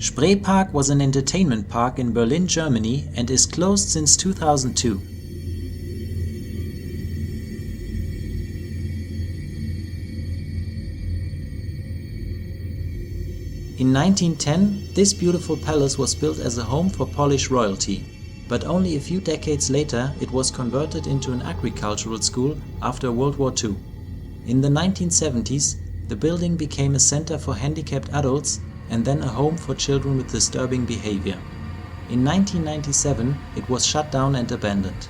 Spreepark was an entertainment park in Berlin, Germany and is closed since 2002. In 1910, this beautiful palace was built as a home for Polish royalty, but only a few decades later it was converted into an agricultural school after World War II. In the 1970s, the building became a center for handicapped adults and then a home for children with disturbing behavior. In 1997, it was shut down and abandoned.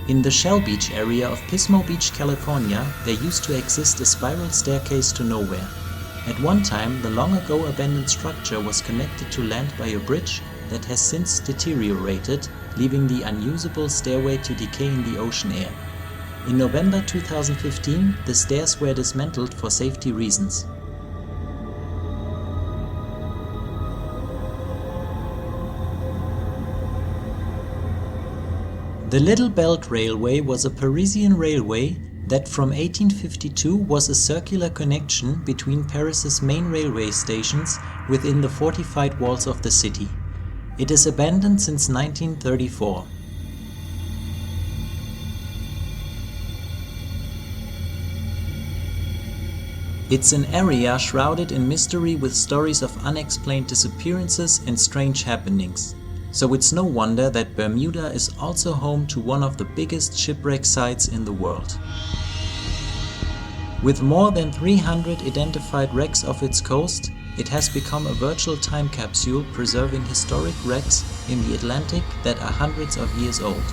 In the Shell Beach area of Pismo Beach, California, there used to exist a spiral staircase to nowhere. At one time, the long ago abandoned structure was connected to land by a bridge that has since deteriorated, leaving the unusable stairway to decay in the ocean air. In November 2015, the stairs were dismantled for safety reasons. The Little Belt Railway was a Parisian railway that from 1852 was a circular connection between Paris's main railway stations within the fortified walls of the city. It is abandoned since 1934. It's an area shrouded in mystery with stories of unexplained disappearances and strange happenings. So it's no wonder that Bermuda is also home to one of the biggest shipwreck sites in the world. With more than 300 identified wrecks off its coast, it has become a virtual time capsule preserving historic wrecks in the Atlantic that are hundreds of years old.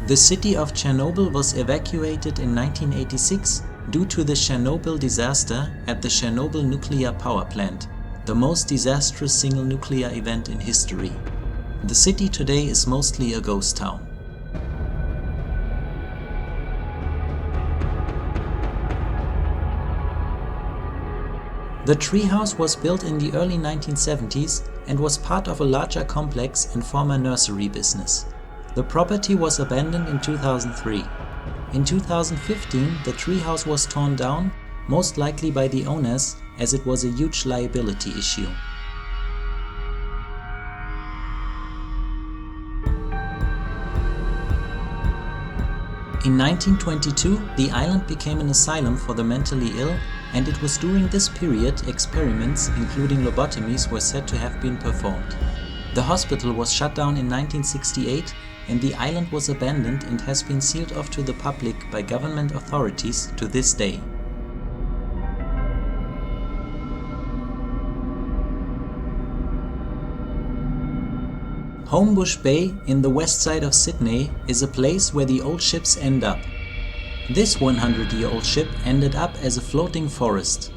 The city of Chernobyl was evacuated in 1986 due to the Chernobyl disaster at the Chernobyl nuclear power plant, the most disastrous single nuclear event in history. The city today is mostly a ghost town. The treehouse was built in the early 1970s and was part of a larger complex and former nursery business. The property was abandoned in 2003. In 2015, the treehouse was torn down, most likely by the owners, as it was a huge liability issue. In 1922, the island became an asylum for the mentally ill, and it was during this period experiments, including lobotomies, were said to have been performed. The hospital was shut down in 1968, and the island was abandoned and has been sealed off to the public by government authorities to this day. Homebush Bay in the west side of Sydney is a place where the old ships end up. This 100-year-old ship ended up as a floating forest.